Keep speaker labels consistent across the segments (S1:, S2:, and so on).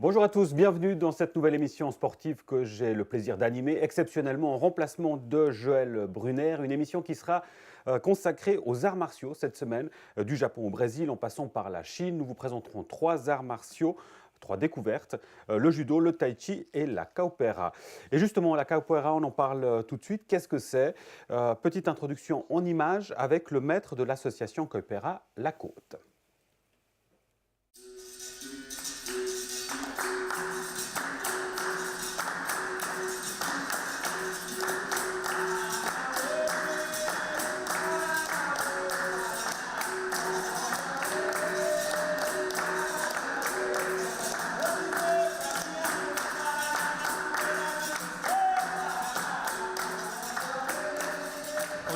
S1: Bonjour à tous, bienvenue dans cette nouvelle émission sportive que j'ai le plaisir d'animer, exceptionnellement en remplacement de Joël Brunner, une émission qui sera consacrée aux arts martiaux cette semaine, du Japon au Brésil en passant par la Chine. Nous vous présenterons 3 arts martiaux, 3 découvertes, le judo, le tai chi et la capoeira. Et justement, la capoeira, on en parle tout de suite. Qu'est-ce que c'est? Petite introduction en images avec le maître de l'association capoeira La Côte.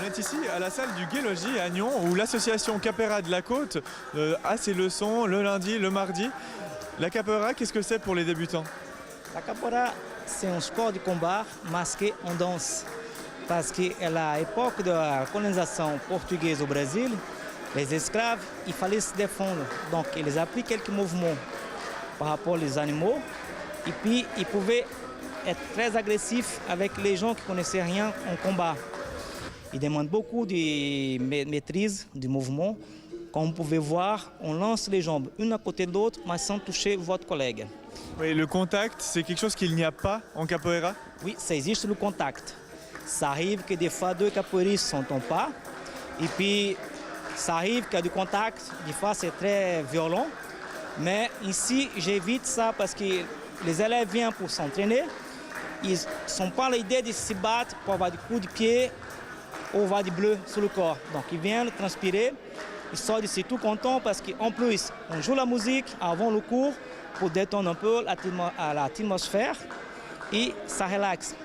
S2: On est ici à la salle du Gué-Logis à Nyon où l'association Capoeira de la Côte a ses leçons le lundi, le mardi. La capoeira, qu'est-ce que c'est pour les débutants?
S3: La capoeira, c'est un sport de combat masqué en danse. Parce qu'à l'époque de la colonisation portugaise au Brésil, les esclaves, il fallait se défendre. Donc, ils appliquent quelques mouvements par rapport aux animaux. Et puis, ils pouvaient être très agressifs avec les gens qui ne connaissaient rien en combat. Ils demandent beaucoup de maîtrise du mouvement. Comme vous pouvez voir, on lance les jambes une à côté de l'autre, mais sans toucher votre collègue.
S2: Oui, le contact, c'est quelque chose qu'il n'y a pas en capoeira?
S3: Oui, ça existe le contact. Ça arrive que des fois deux capoeiristes ne s'entendent pas. Et puis, ça arrive qu'il y a du contact. Des fois, c'est très violent. Mais ici, j'évite ça parce que les élèves viennent pour s'entraîner. Ils ne sont pas l'idée de se battre pour avoir des coups de pied ou avoir du bleu sur le corps. Donc, ils viennent transpirer. Ils sortent d'ici tout contents parce qu'en plus, on joue la musique avant le cours pour détendre un peu l'atmosphère et ça relaxe.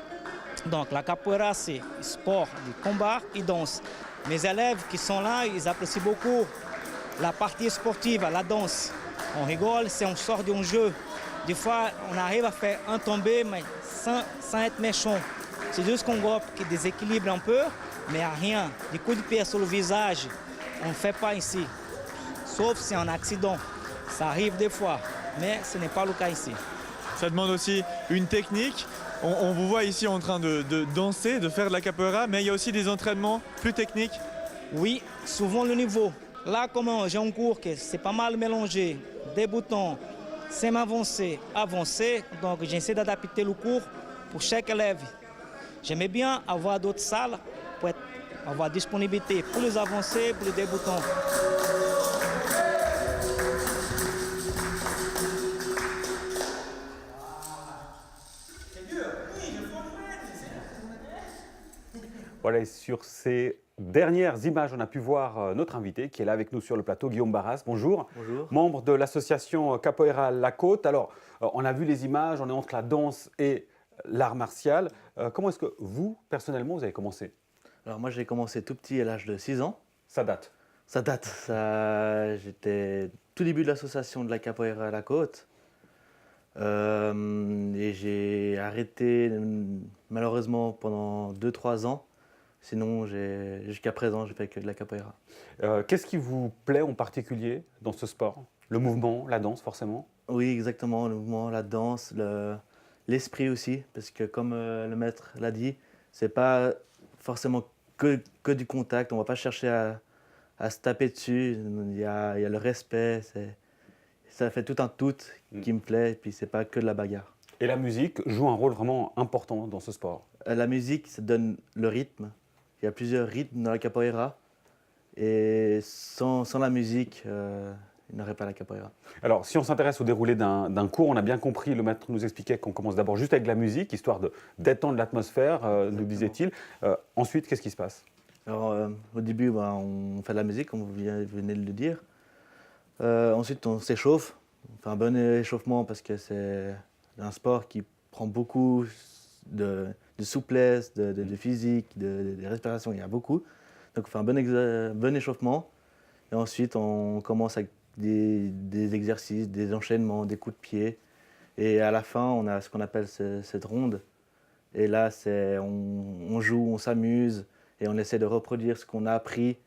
S3: Donc la capoeira, c'est sport de combat et danse. Mes élèves qui sont là, ils apprécient beaucoup la partie sportive, la danse. On rigole, c'est une sorte de jeu. Des fois, on arrive à faire un tombé, mais sans être méchant. C'est juste qu'on groupe qui déséquilibre un peu, mais rien. Des coups de pied sur le visage, on ne fait pas ici. Sauf si c'est un accident. Ça arrive des fois, mais ce n'est pas le cas ici.
S2: Ça demande aussi une technique. On vous voit ici en train de danser, de faire de la capoeira, mais il y a aussi des entraînements plus techniques.
S3: Oui, souvent le niveau. Là, comme j'ai un cours que c'est pas mal mélangé, débutant, semi-avancé, avancé, donc j'essaie d'adapter le cours pour chaque élève. J'aimais bien avoir d'autres salles pour avoir disponibilité pour les avancés, pour les débutants.
S1: Voilà, et sur ces dernières images, on a pu voir notre invité qui est là avec nous sur le plateau, Guillaume Barras. Bonjour.
S4: Bonjour.
S1: Membre de l'association Capoeira La Côte. Alors, on a vu les images, on est entre la danse et l'art martial. Comment est-ce que vous, personnellement, vous avez commencé?
S4: Alors moi j'ai commencé tout petit à l'âge de 6 ans.
S1: Ça date.
S4: Ça date, j'étais tout début de l'association de la Capoeira à la Côte. Et j'ai arrêté malheureusement pendant 2-3 ans. Sinon jusqu'à présent j'ai fait que de la Capoeira.
S1: Qu'est-ce qui vous plaît en particulier dans ce sport? Le mouvement, la danse forcément?
S4: Oui exactement, le mouvement, la danse, l'esprit aussi. Parce que comme le maître l'a dit, c'est pas forcément que du contact. On ne va pas chercher à se taper dessus. Il y a le respect. Ça fait tout un tout qui me plaît. Et puis, ce n'est pas que de la bagarre.
S1: Et la musique joue un rôle vraiment important dans ce sport?
S4: La musique, ça donne le rythme. Il y a plusieurs rythmes dans la capoeira. Et sans la musique, il n'y aurait pas la capoeira.
S1: Alors, si on s'intéresse au déroulé d'un cours, on a bien compris, le maître nous expliquait qu'on commence d'abord juste avec la musique, histoire de détendre l'atmosphère, nous disait-il. Ensuite, qu'est-ce qui se passe?
S4: Alors, au début, on fait de la musique, comme vous venez de le dire. Ensuite, on s'échauffe. On fait un bon échauffement parce que c'est un sport qui prend beaucoup de souplesse, de physique, de respiration. Il y a beaucoup. Donc, on fait un bon échauffement. Et ensuite, on commence avec des exercices, des enchaînements, des coups de pied. Et à la fin, on a ce qu'on appelle cette ronde. Et là, on joue, on s'amuse et on essaie de reproduire ce qu'on a appris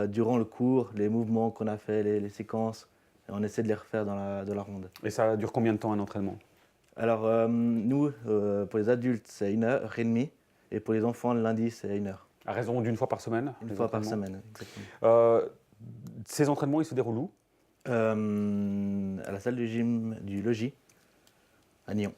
S4: durant le cours, les mouvements qu'on a fait, les séquences. et on essaie de les refaire dans la ronde.
S1: Et ça dure combien de temps un entraînement?
S4: Alors nous, pour les adultes, c'est 1h30 et pour les enfants, le lundi, c'est 1 heure.
S1: À raison d'une fois par semaine?
S4: Une
S1: les
S4: fois par
S1: entraînements
S4: semaine, exactement.
S1: Ces entraînements, ils se déroulent où?
S4: À la salle de gym du Logis, à Nyon.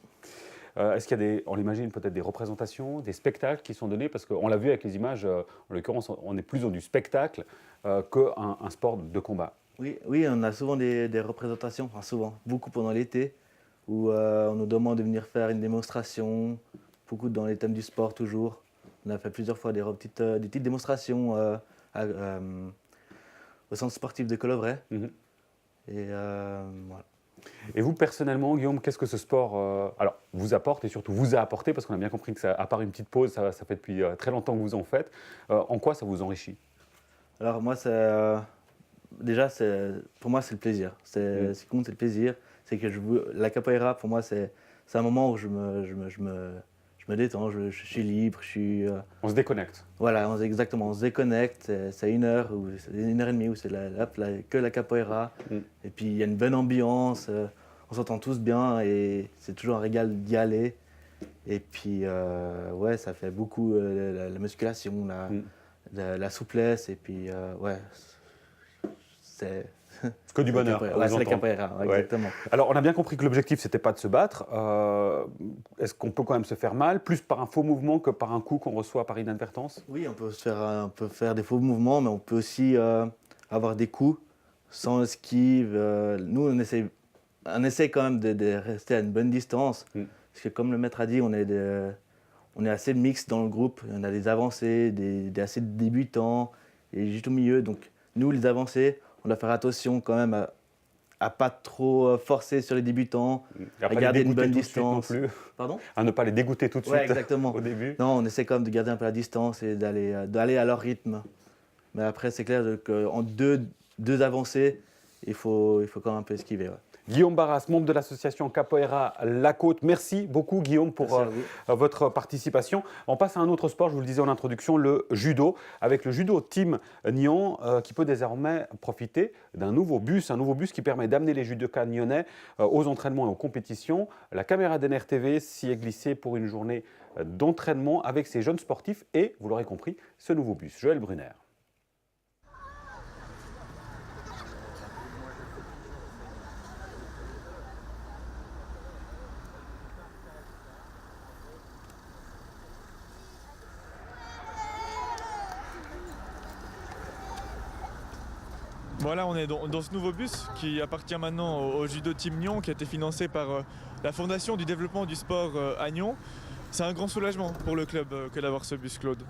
S1: Est-ce qu'il y a on imagine peut-être des représentations, des spectacles qui sont donnés? Parce qu'on l'a vu avec les images, en l'occurrence, on est plus dans du spectacle qu'un sport de combat.
S4: Oui, on a souvent des représentations, enfin souvent, beaucoup pendant l'été, où on nous demande de venir faire une démonstration, beaucoup dans les thèmes du sport toujours. On a fait plusieurs fois des petites démonstrations au centre sportif de Colovray.
S1: Mhm.
S4: Et voilà.
S1: Et vous, personnellement, Guillaume, qu'est-ce que ce sport vous apporte et surtout vous a apporté? Parce qu'on a bien compris que, à part une petite pause, ça fait depuis très longtemps que vous en faites. En quoi ça vous enrichit?
S4: Alors moi, déjà, pour moi, c'est le plaisir. Ce qui compte, c'est le plaisir. C'est que la capoeira, pour moi, c'est un moment où je me détends, je suis libre,
S1: On se déconnecte.
S4: Voilà, exactement, on se déconnecte. C'est 1 heure ou c'est 1h30 où c'est que la capoeira. Et puis il y a une bonne ambiance, on s'entend tous bien et c'est toujours un régal d'y aller. Et puis ouais, ça fait beaucoup la musculation, la souplesse et puis ouais, c'est
S1: que du bonheur.
S4: Ouais, c'est la capoeira, ouais, exactement.
S1: Alors on a bien compris que l'objectif c'était pas de se battre. Est-ce qu'on peut quand même se faire mal, plus par un faux mouvement que par un coup qu'on reçoit par inadvertance?
S4: Oui, on peut faire des faux mouvements, mais on peut aussi avoir des coups sans esquive. Nous, on essaie quand même de rester à une bonne distance. Parce que comme le maître a dit, on est assez mixte dans le groupe. On a des avancés, des assez débutants et juste au milieu. Donc nous, les avancés, on doit faire attention quand même à pas trop forcer sur les débutants, à garder une bonne distance.
S1: Non plus.
S4: Pardon?
S1: À ne pas les dégoûter tout de suite
S4: exactement.
S1: au début.
S4: Non, on essaie quand même de garder un peu la distance et d'aller à leur rythme. Mais après, c'est clair qu'en deux avancées, il faut quand même un peu esquiver. Ouais.
S1: Guillaume Barras, membre de l'association Capoeira La Côte. Merci beaucoup Guillaume pour votre participation. On passe à un autre sport, je vous le disais en introduction, le judo. Avec le judo Team Nyon qui peut désormais profiter d'un nouveau bus qui permet d'amener les judokas nyonnais aux entraînements et aux compétitions. La caméra d'NRTV s'y est glissée pour une journée d'entraînement avec ces jeunes sportifs et, vous l'aurez compris, ce nouveau bus. Joël Brunner.
S2: Voilà, on est dans ce nouveau bus qui appartient maintenant au Judo Team Nyon, qui a été financé par la Fondation du développement du sport à Nyon. C'est un grand soulagement pour le club que d'avoir ce bus, Claude.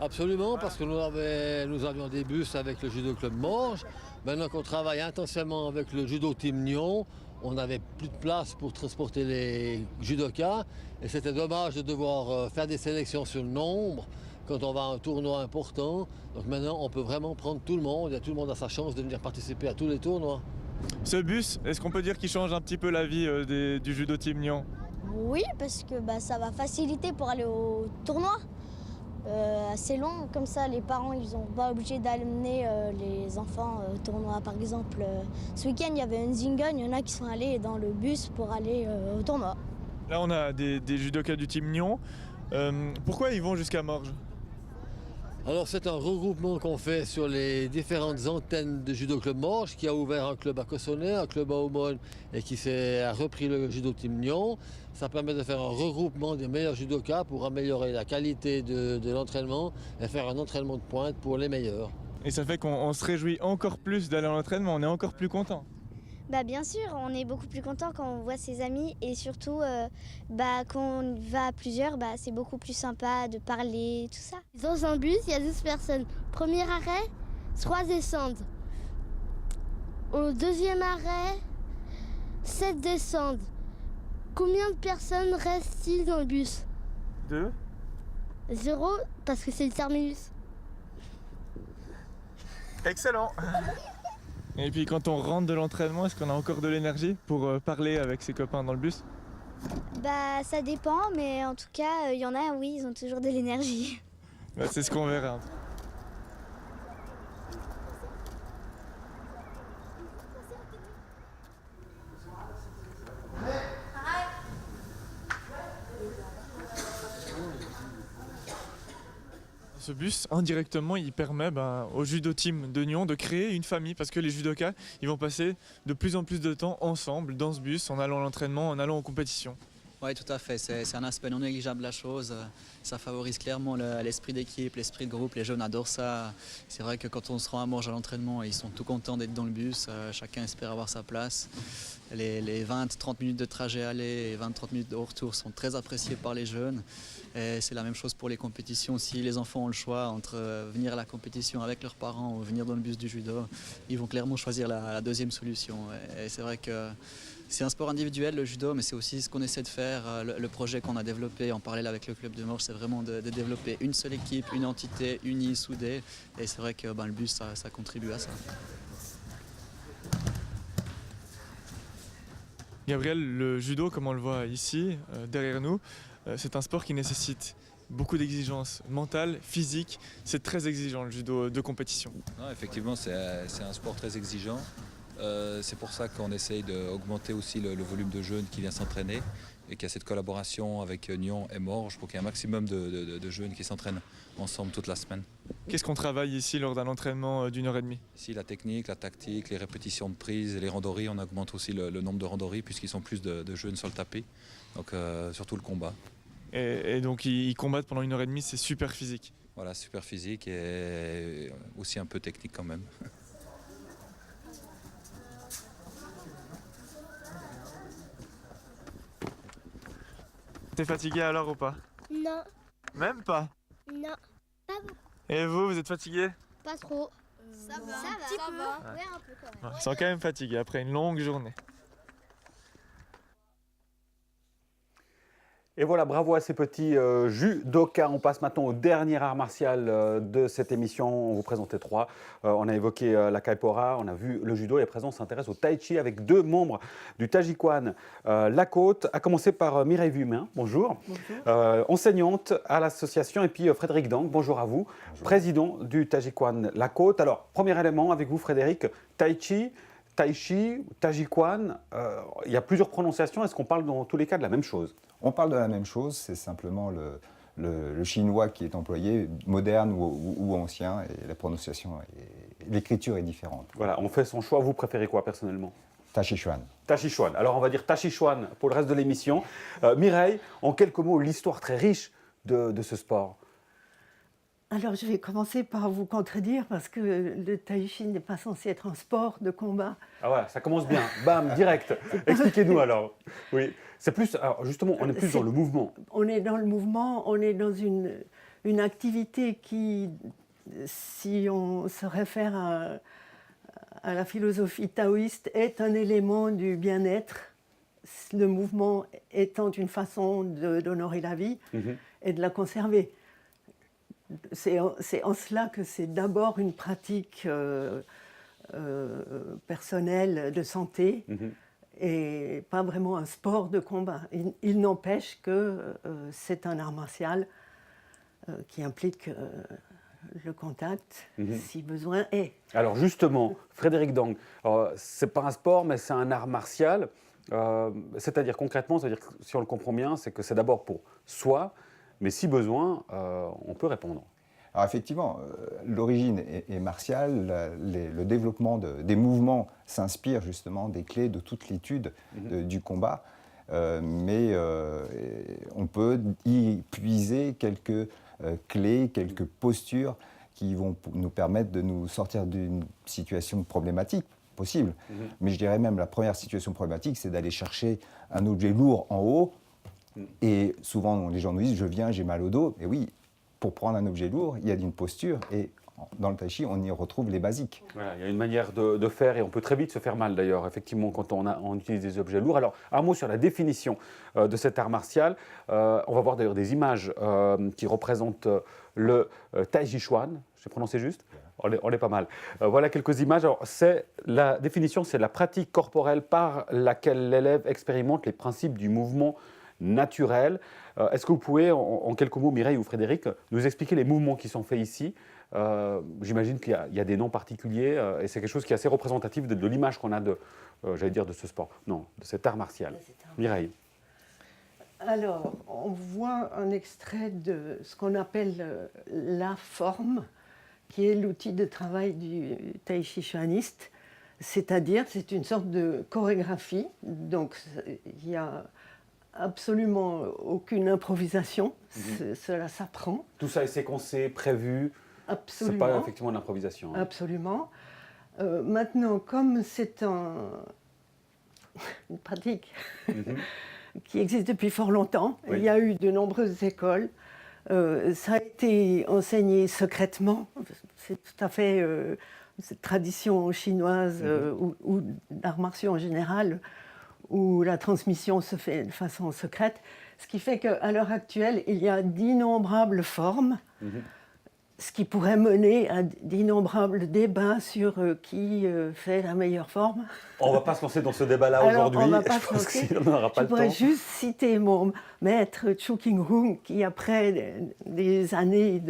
S5: Absolument, parce que nous avions des bus avec le Judo Club Morges. Maintenant qu'on travaille intensément avec le Judo Team Nyon, on n'avait plus de place pour transporter les judokas. Et c'était dommage de devoir faire des sélections sur le nombre quand on va à un tournoi important. Donc maintenant, on peut vraiment prendre tout le monde, et tout le monde a sa chance de venir participer à tous les tournois.
S2: Ce bus, est-ce qu'on peut dire qu'il change un petit peu la vie du Judo Team Nyon?
S6: Oui, parce que ça va faciliter pour aller au tournoi. Assez long, comme ça les parents ils sont pas obligés d'amener les enfants au tournoi. Par exemple, ce week-end il y avait un Zingen, il y en a qui sont allés dans le bus pour aller au tournoi.
S2: Là on a des judokas du Team Nyon. Pourquoi ils vont jusqu'à Morges?
S5: Alors c'est un regroupement qu'on fait sur les différentes antennes de Judo Club Morges, qui a ouvert un club à Cossonay, un club à Aumône et qui a repris le Judo Team Nyon. Ça permet de faire un regroupement des meilleurs judokas pour améliorer la qualité de l'entraînement et faire un entraînement de pointe pour les meilleurs.
S2: Et ça fait qu'on se réjouit encore plus d'aller à l'entraînement, on est encore plus content.
S7: Bien sûr, on est beaucoup plus content quand on voit ses amis et surtout quand on va à plusieurs, c'est beaucoup plus sympa de parler, tout ça.
S8: Dans un bus, il y a 12 personnes. Premier arrêt, 3 descendent. Au deuxième arrêt, 7 descendent. Combien de personnes restent-ils dans le bus?
S2: 2.
S8: 0, parce que c'est le terminus.
S2: Excellent. Et puis quand on rentre de l'entraînement, est-ce qu'on a encore de l'énergie pour parler avec ses copains dans le bus?
S7: Ça dépend, mais en tout cas, il y en a, oui, ils ont toujours de l'énergie.
S2: C'est ce qu'on verra. ce bus, indirectement, il permet au judo team de Nyon de créer une famille parce que les judokas, ils vont passer de plus en plus de temps ensemble dans ce bus, en allant à l'entraînement, en allant aux compétitions.
S9: Oui, tout à fait. C'est un aspect non négligeable de la chose. Ça favorise clairement l'esprit d'équipe, l'esprit de groupe. Les jeunes adorent ça. C'est vrai que quand on se rend à Morges à l'entraînement, ils sont tout contents d'être dans le bus. Chacun espère avoir sa place. Les 20-30 minutes de trajet aller et 20-30 minutes de retour sont très appréciés par les jeunes. Et c'est la même chose pour les compétitions. Si les enfants ont le choix entre venir à la compétition avec leurs parents ou venir dans le bus du judo, ils vont clairement choisir la deuxième solution. Et c'est vrai que c'est un sport individuel, le judo, mais c'est aussi ce qu'on essaie de faire. Le projet qu'on a développé en parallèle avec le club de Morges, c'est vraiment de développer une seule équipe, une entité unie, soudée. Et c'est vrai que le bus, ça contribue à ça.
S2: Gabriel, le judo, comme on le voit ici, derrière nous, c'est un sport qui nécessite beaucoup d'exigences mentales, physiques. C'est très exigeant, le judo de compétition.
S10: Non, effectivement, c'est un sport très exigeant. C'est pour ça qu'on essaye d'augmenter aussi le volume de jeunes qui viennent s'entraîner et qu'il y a cette collaboration avec Nyon et Morges pour qu'il y ait un maximum de jeunes qui s'entraînent ensemble toute la semaine.
S2: Qu'est-ce qu'on travaille ici lors d'un entraînement d'1h30?
S10: Ici, la technique, la tactique, les répétitions de prise et les randories, on augmente aussi le nombre de randories puisqu'ils sont plus de jeunes sur le tapis, donc surtout le combat.
S2: Et donc ils combattent pendant 1h30, c'est super physique.
S10: Voilà, super physique et aussi un peu technique quand même.
S2: T'es fatigué alors ou pas?
S8: Non,
S2: Même pas?
S8: non,
S2: Et vous êtes fatigué?
S8: pas trop.
S7: Ça va,
S8: ça va.
S7: Ouais, un peu quand même.
S2: Ils sont quand même fatigués après une longue journée.
S1: Et voilà, bravo à ces petits judokas. On passe maintenant au dernier art martial de cette émission. On vous présentait 3. On a évoqué la capoeira, on a vu le judo et à présent on s'intéresse au tai chi avec 2 membres du Taijiquan La Côte, à commencer par Mireille Vumain. Bonjour.
S11: Bonjour.
S1: Enseignante à l'association, et puis Frédéric Dang. Bonjour à vous. Bonjour. Président du Taijiquan La Côte. Alors, premier élément avec vous Frédéric, tai chi, tai chi, Taijiquan, il y a plusieurs prononciations. Est-ce qu'on parle dans tous les cas de la même chose?
S11: On parle de la même chose, c'est simplement le chinois qui est employé, moderne ou ancien, et la prononciation, l'écriture est différente.
S1: Voilà, on fait son choix. Vous préférez quoi personnellement?
S11: Tachichuan.
S1: Tachichuan. Alors on va dire Tachichuan pour le reste de l'émission. Mireille, en quelques mots, l'histoire très riche de ce sport.
S12: Alors je vais commencer par vous contredire parce que le tai chi n'est pas censé être un sport de combat.
S1: Ah voilà, ça commence bien. Bam, direct. Expliquez-nous alors. Oui, c'est plus. Alors justement, on est plus dans le mouvement.
S12: On est dans le mouvement, on est dans une activité qui, si on se réfère à la philosophie taoïste, est un élément du bien-être. Le mouvement étant une façon d'honorer la vie et de la conserver. C'est en cela que c'est d'abord une pratique personnelle de santé et pas vraiment un sport de combat. Il n'empêche que c'est un art martial qui implique le contact, si besoin est.
S1: Alors justement, Frédéric Dang, ce n'est pas un sport, mais c'est un art martial. C'est-à-dire concrètement, c'est-à-dire que, si on le comprend bien, c'est que c'est d'abord pour soi, mais si besoin, on peut répondre.
S11: Alors effectivement, l'origine est martiale, le développement des mouvements s'inspire justement des clés de toute l'étude du combat, mais on peut y puiser quelques clés, quelques postures qui vont nous permettre de nous sortir d'une situation problématique possible. Mais je dirais même la première situation problématique, c'est d'aller chercher un objet lourd en haut. Et souvent, les gens nous disent « je viens, j'ai mal au dos ». Et oui, pour prendre un objet lourd, il y a une posture et dans le tai chi, on y retrouve les basiques.
S1: Voilà, il y a une manière de faire et on peut très vite se faire mal d'ailleurs, effectivement, quand on utilise des objets lourds. Alors, un mot sur la définition de cet art martial. On va voir d'ailleurs des images qui représentent le Taijiquan. J'ai prononcé juste ? On est pas mal. Voilà quelques images. Alors, la définition, c'est la pratique corporelle par laquelle l'élève expérimente les principes du mouvement naturel. Est-ce que vous pouvez, en quelques mots, Mireille ou Frédéric, nous expliquer les mouvements qui sont faits ici? J'imagine qu'il y a des noms particuliers et c'est quelque chose qui est assez représentatif de l'image qu'on a de ce sport, non, de cet art martial. Mireille.
S12: Alors, on voit un extrait de ce qu'on appelle la forme, qui est l'outil de travail du tai chi chuaniste, c'est-à-dire c'est une sorte de chorégraphie, donc il n'y a absolument aucune improvisation, cela s'apprend.
S1: Tout ça est séquencé, prévu.
S12: Absolument.
S1: C'est pas effectivement de l'improvisation. Hein.
S12: Absolument. Maintenant, comme c'est une pratique qui existe depuis fort longtemps, il y a eu de nombreuses écoles. Ça a été enseigné secrètement. C'est tout à fait cette tradition chinoise ou d'arts martiaux en général, où la transmission se fait de façon secrète. Ce qui fait qu'à l'heure actuelle, il y a d'innombrables formes. Ce qui pourrait mener à d'innombrables débats sur qui fait la meilleure forme.
S1: On ne va pas se lancer dans ce débat-là aujourd'hui.
S12: On va pas se
S1: pense
S12: lancer.
S1: qu'on n'aura pas le temps.
S12: Je pourrais juste citer mon maître Chu Qinghong qui, après des années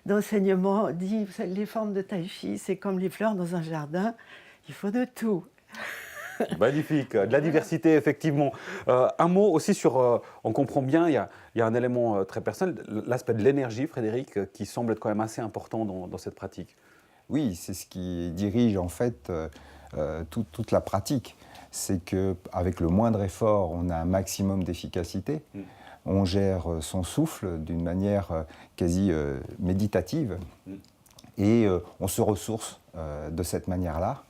S12: d'enseignement, dit « Les formes de tai chi, c'est comme les fleurs dans un jardin, il faut de tout ».
S1: Magnifique, de la diversité effectivement. Un mot aussi sur, on comprend bien, il y a un élément très personnel, l'aspect de l'énergie, Frédéric, qui semble être quand même assez important dans cette pratique.
S11: Oui, c'est ce qui dirige en fait toute la pratique. C'est qu'avec le moindre effort, on a un maximum d'efficacité. On gère son souffle d'une manière quasi méditative et on se ressource de cette manière-là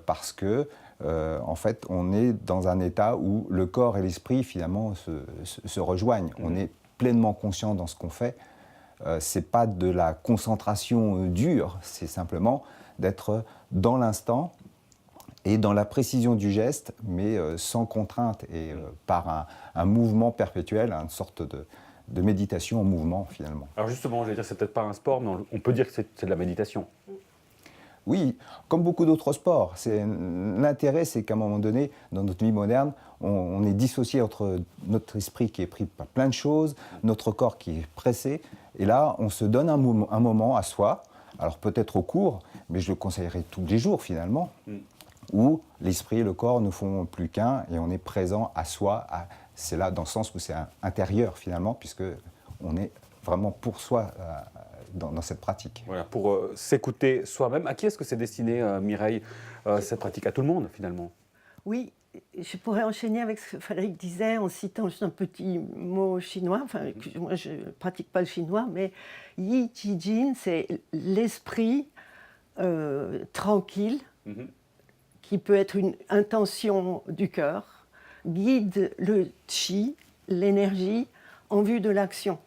S11: parce que en fait, on est dans un état où le corps et l'esprit, finalement, se rejoignent. On est pleinement conscient dans ce qu'on fait. Ce n'est pas de la concentration dure, c'est simplement d'être dans l'instant et dans la précision du geste, mais sans contrainte et par un mouvement perpétuel, une sorte de méditation en mouvement, finalement.
S1: Alors justement, je vais dire, c'est peut-être pas un sport, mais on peut dire que c'est de la méditation.
S11: Oui, comme beaucoup d'autres sports. L'intérêt, c'est qu'à un moment donné, dans notre vie moderne, on est dissocié entre notre esprit qui est pris par plein de choses, notre corps qui est pressé. Et là, on se donne un moment à soi, alors peut-être au cours, mais je le conseillerais tous les jours finalement, où l'esprit et le corps ne font plus qu'un et on est présent à soi. C'est là dans le sens où c'est intérieur finalement, puisque on est vraiment pour soi dans cette pratique.
S1: Voilà, pour s'écouter soi-même. À qui est-ce que c'est destiné, Mireille, cette pratique? À tout le monde, finalement?
S12: Oui, je pourrais enchaîner avec ce que Frédéric disait en citant juste un petit mot chinois. Enfin, moi, je ne pratique pas le chinois, mais Yi Qi Jin, c'est l'esprit tranquille, qui peut être une intention du cœur, guide le qi, l'énergie, en vue de l'action.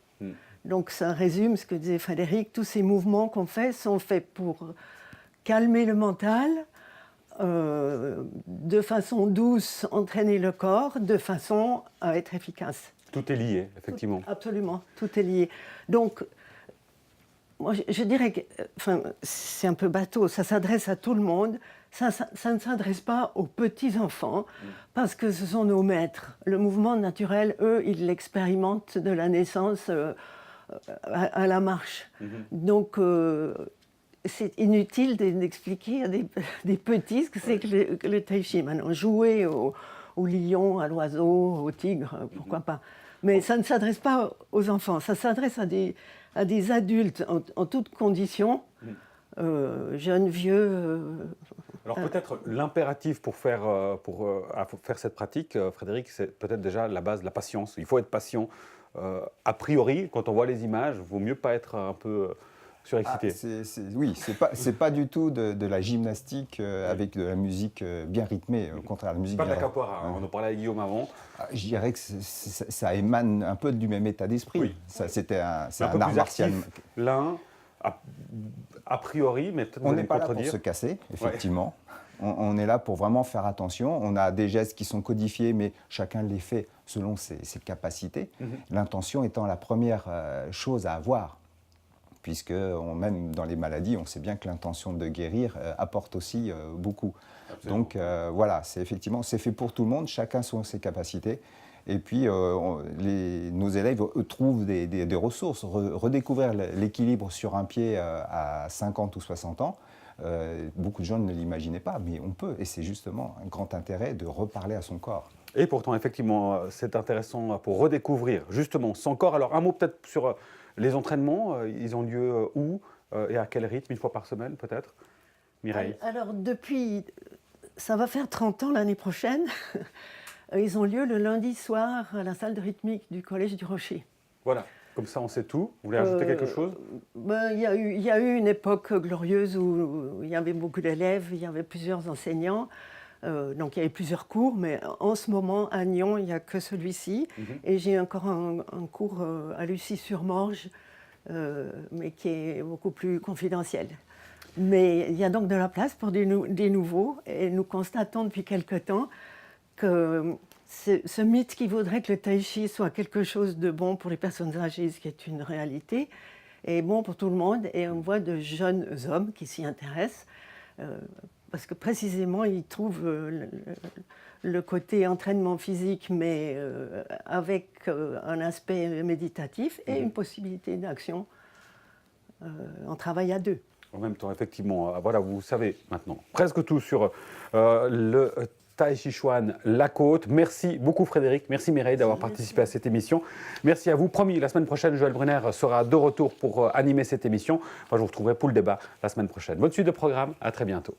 S12: Donc ça résume ce que disait Frédéric, tous ces mouvements qu'on fait sont faits pour calmer le mental, de façon douce entraîner le corps, de façon à être efficace.
S1: Tout est lié, effectivement.
S12: Absolument, tout est lié. Donc, moi je dirais que, enfin, c'est un peu bateau, ça s'adresse à tout le monde, ça ne s'adresse pas aux petits-enfants, parce que ce sont nos maîtres. Le mouvement naturel, eux, ils l'expérimentent de la naissance à la marche. Donc, c'est inutile d'expliquer à des petits ce que c'est que le tai chi. Maintenant, jouer au lion, à l'oiseau, au tigre, pourquoi pas. Mais ça ne s'adresse pas aux enfants, ça s'adresse à des adultes en toutes conditions, jeunes, vieux.
S1: Alors peut-être l'impératif pour faire cette pratique, Frédéric, c'est peut-être déjà la base de la patience. Il faut être patient. A priori, quand on voit les images, il vaut mieux pas être un peu surexcité.
S11: Oui, c'est pas du tout de la gymnastique avec de la musique bien rythmée. Au contraire, la musique.
S1: Pas de la capoeira. On en parlait avec Guillaume avant.
S11: Je dirais que ça émane un peu du même état d'esprit.
S1: Oui.
S11: C'est un
S1: peu
S11: art
S1: plus
S11: martial.
S1: L'un, a priori, mais peut-être
S11: on
S1: vous
S11: n'est
S1: allez me
S11: pas là
S1: contredire.
S11: pour se casser, effectivement. Ouais. On est là pour vraiment faire attention. On a des gestes qui sont codifiés, mais chacun les fait selon ses capacités. L'intention étant la première chose à avoir, puisque même dans les maladies, on sait bien que l'intention de guérir apporte aussi beaucoup. Absolument. Donc voilà, c'est fait pour tout le monde, chacun selon ses capacités. Et puis nos élèves trouvent des ressources, redécouvrir l'équilibre sur un pied à 50 ou 60 ans. Beaucoup de gens ne l'imaginaient pas, mais on peut. Et c'est justement un grand intérêt de reparler à son corps.
S1: Et pourtant, effectivement, c'est intéressant pour redécouvrir justement son corps. Alors, un mot peut-être sur les entraînements. Ils ont lieu où et à quel rythme? Une fois par semaine, peut-être? Mireille?
S12: Alors, ça va faire 30 ans l'année prochaine. Ils ont lieu le lundi soir à la salle de rythmique du Collège du Rocher.
S1: Voilà, comme ça on sait tout. Vous voulez ajouter quelque chose?
S12: Il y a eu une époque glorieuse où il y avait beaucoup d'élèves, il y avait plusieurs enseignants. Donc il y avait plusieurs cours, mais en ce moment à Nyon, il n'y a que celui-ci. Et j'ai encore un cours à Lucie-sur-Morge, mais qui est beaucoup plus confidentiel. Mais il y a donc de la place pour des nouveaux, et nous constatons depuis quelque temps que ce mythe qui voudrait que le tai chi soit quelque chose de bon pour les personnes âgées, ce qui est une réalité, est bon pour tout le monde, et on voit de jeunes hommes qui s'y intéressent, parce que précisément ils trouvent le côté entraînement physique, mais avec un aspect méditatif et une possibilité d'action en travail à deux.
S1: En même temps, effectivement, voilà, vous savez maintenant presque tout sur le Tai Chi Chuan, la côte. Merci beaucoup Frédéric, merci Mireille d'avoir participé à cette émission. Merci à vous. Promis, la semaine prochaine, Joël Brunner sera de retour pour animer cette émission. Moi, je vous retrouverai pour le débat la semaine prochaine. Bonne suite de programme, à très bientôt.